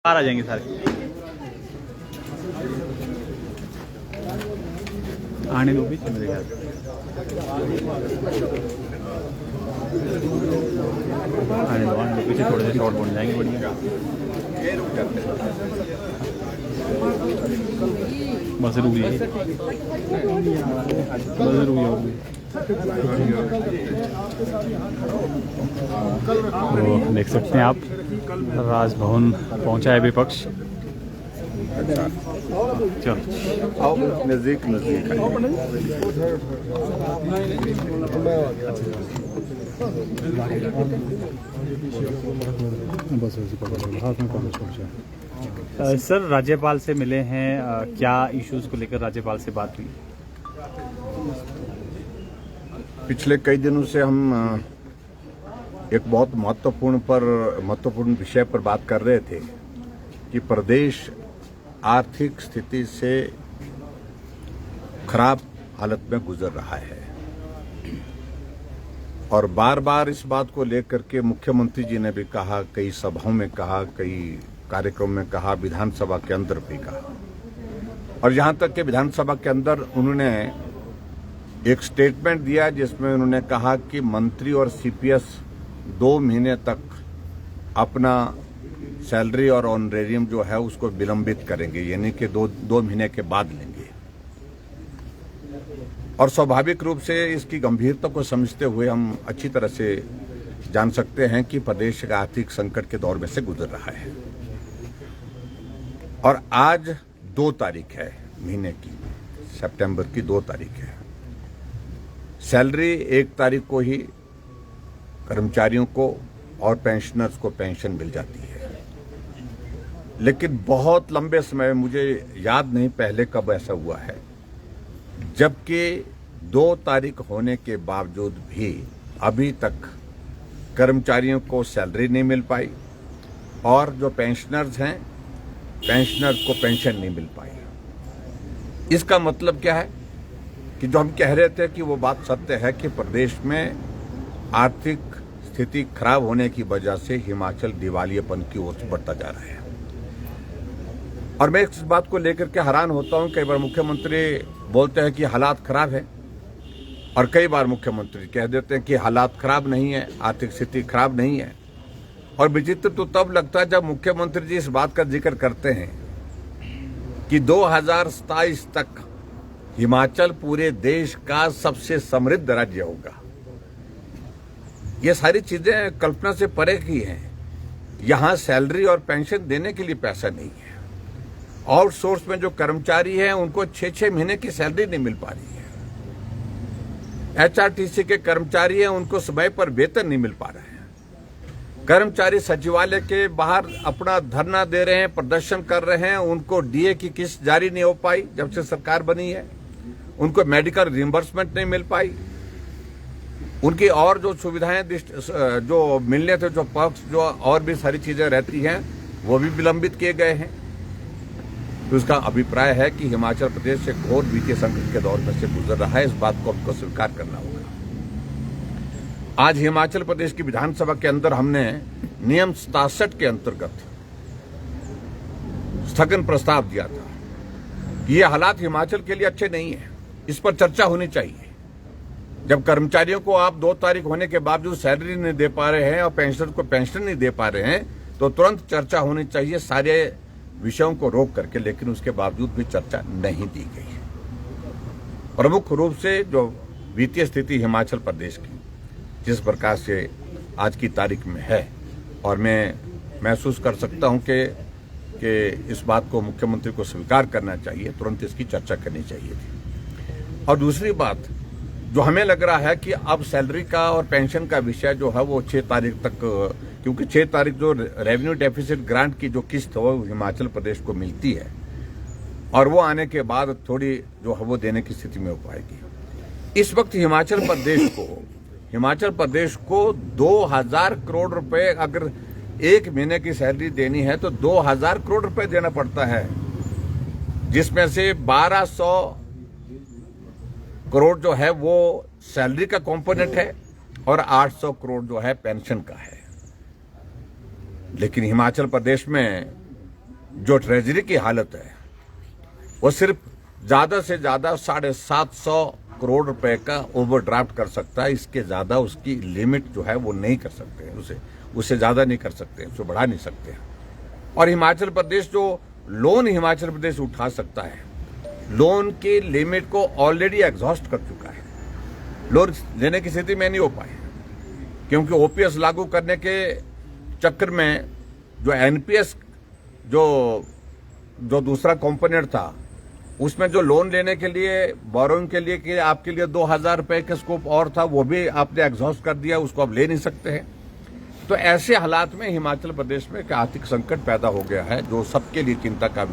आ जाएंगे सारे। आने दो बीच मेरे ख्याल आने दो पीछे थोड़े से शॉर्ट बन जाएंगे बढ़िया। बस रुक जाइए बस रुक जाओ। तो देख सकते हैं आप राजभवन पहुंचा है विपक्ष। चलो आओ नजदीक नजदीक सर राज्यपाल से मिले हैं, क्या इश्यूज को लेकर राज्यपाल से बात हुई? पिछले कई दिनों से हम एक बहुत महत्वपूर्ण विषय पर बात कर रहे थे कि प्रदेश आर्थिक स्थिति से खराब हालत में गुजर रहा है और बार बार इस बात को लेकर के मुख्यमंत्री जी ने भी कहा, कई सभाओं में कहा, कई कार्यक्रम में कहा, विधानसभा के अंदर भी कहा। और यहां तक कि विधानसभा के अंदर उन्होंने एक स्टेटमेंट दिया जिसमें उन्होंने कहा कि मंत्री और सीपीएस 2 महीने तक अपना सैलरी और ऑनरेरियम जो है उसको विलंबित करेंगे, यानी कि दो महीने के बाद लेंगे। और स्वाभाविक रूप से इसकी गंभीरता को समझते हुए हम अच्छी तरह से जान सकते हैं कि प्रदेश का आर्थिक संकट के दौर में से गुजर रहा है। और आज 2 तारीख है महीने की, सितंबर की 2 तारीख है। सैलरी 1 तारीख को ही कर्मचारियों को और पेंशनर्स को पेंशन मिल जाती है, लेकिन बहुत लंबे समय, मुझे याद नहीं पहले कब ऐसा हुआ है, जबकि 2 तारीख होने के बावजूद भी अभी तक कर्मचारियों को सैलरी नहीं मिल पाई और जो पेंशनर्स हैं, पेंशनर्स को पेंशन नहीं मिल पाई। इसका मतलब क्या है कि जो हम कह रहे थे कि वो बात सत्य है कि प्रदेश में आर्थिक स्थिति खराब होने की वजह से हिमाचल दिवालियेपन की ओर बढ़ता जा रहा है। और मैं इस बात को लेकर के हैरान होता हूं, कई बार मुख्यमंत्री बोलते हैं कि हालात खराब है और कई बार मुख्यमंत्री कह देते हैं कि हालात खराब नहीं है, आर्थिक स्थिति खराब नहीं है। और विचित्र तो तब लगता है जब मुख्यमंत्री जी इस बात का जिक्र करते हैं कि 2027 तक हिमाचल पूरे देश का सबसे समृद्ध राज्य होगा। ये सारी चीजें कल्पना से परे की हैं। यहां सैलरी और पेंशन देने के लिए पैसा नहीं है। आउटसोर्स में जो कर्मचारी हैं उनको 6-6 महीने की सैलरी नहीं मिल पा रही है। एचआरटीसी के कर्मचारी हैं, उनको समय पर वेतन नहीं मिल पा रहा है। कर्मचारी सचिवालय के बाहर अपना धरना दे रहे हैं, प्रदर्शन कर रहे हैं, उनको डीए की किस्त जारी नहीं हो पाई जब से सरकार बनी है। उनको मेडिकल रिइंबर्समेंट नहीं मिल पाई। उनकी और जो सुविधाएं जो मिलने थे, जो पर्क्स, जो और भी सारी चीजें रहती हैं, वो भी विलंबित किए गए हैं। तो इसका अभिप्राय है कि हिमाचल प्रदेश एक घोर वित्तीय संकट के दौर में से गुजर रहा है। इस बात को हमको स्वीकार करना होगा। आज हिमाचल प्रदेश की विधानसभा के अंदर हमने नियम 67 के अंतर्गत स्थगन प्रस्ताव दिया था कि ये हालात हिमाचल के लिए अच्छे नहीं है, इस पर चर्चा होनी चाहिए। जब कर्मचारियों को आप 2 तारीख होने के बावजूद सैलरी नहीं दे पा रहे हैं और पेंशनर को पेंशन नहीं दे पा रहे हैं, तो तुरंत चर्चा होनी चाहिए सारे विषयों को रोक करके। लेकिन उसके बावजूद भी चर्चा नहीं दी गई। प्रमुख रूप से जो वित्तीय स्थिति हिमाचल प्रदेश की जिस प्रकार से आज की तारीख में है, और मैं महसूस कर सकता हूं कि इस बात को मुख्यमंत्री को स्वीकार करना चाहिए, तुरंत इसकी चर्चा करनी चाहिए थी। और दूसरी बात जो हमें लग रहा है कि अब सैलरी का और पेंशन का विषय जो है वो 6 तारीख तक, क्योंकि 6 तारीख जो रेवेन्यू डेफिसिट ग्रांट की जो किस्त वो हिमाचल प्रदेश को मिलती है और वो आने के बाद थोड़ी जो है वो देने की स्थिति में हो पाएगी। इस वक्त हिमाचल प्रदेश को 2000 करोड़ रुपए, अगर 1 महीने की सैलरी देनी है तो 2000 करोड़ रुपए देना पड़ता है, जिसमें से 1200 करोड़ जो है वो सैलरी का कंपोनेंट है और 800 करोड़ जो है पेंशन का है। लेकिन हिमाचल प्रदेश में जो ट्रेजरी की हालत है वो सिर्फ ज्यादा से ज्यादा 750 करोड़ रुपए का ओवरड्राफ्ट कर सकता है। इसके ज्यादा उसकी लिमिट जो है वो नहीं कर सकते, उससे ज्यादा नहीं कर सकते, उससे बढ़ा नहीं सकते। और हिमाचल प्रदेश जो लोन हिमाचल प्रदेश उठा सकता है, लोन की लिमिट को ऑलरेडी एग्जॉस्ट कर चुका है। लोन लेने की स्थिति में नहीं हो पाए क्योंकि ओपीएस लागू करने के चक्कर में जो एनपीएस जो दूसरा कंपोनेंट था उसमें जो लोन लेने के लिए बोरोइंग के लिए कि आपके लिए 2000 रुपए का स्कोप और था, वो भी आपने एग्जॉस्ट कर दिया, उसको आप ले नहीं सकते हैं। तो ऐसे हालात में हिमाचल प्रदेश में एक आर्थिक संकट पैदा हो गया है जो सबके लिए चिंता का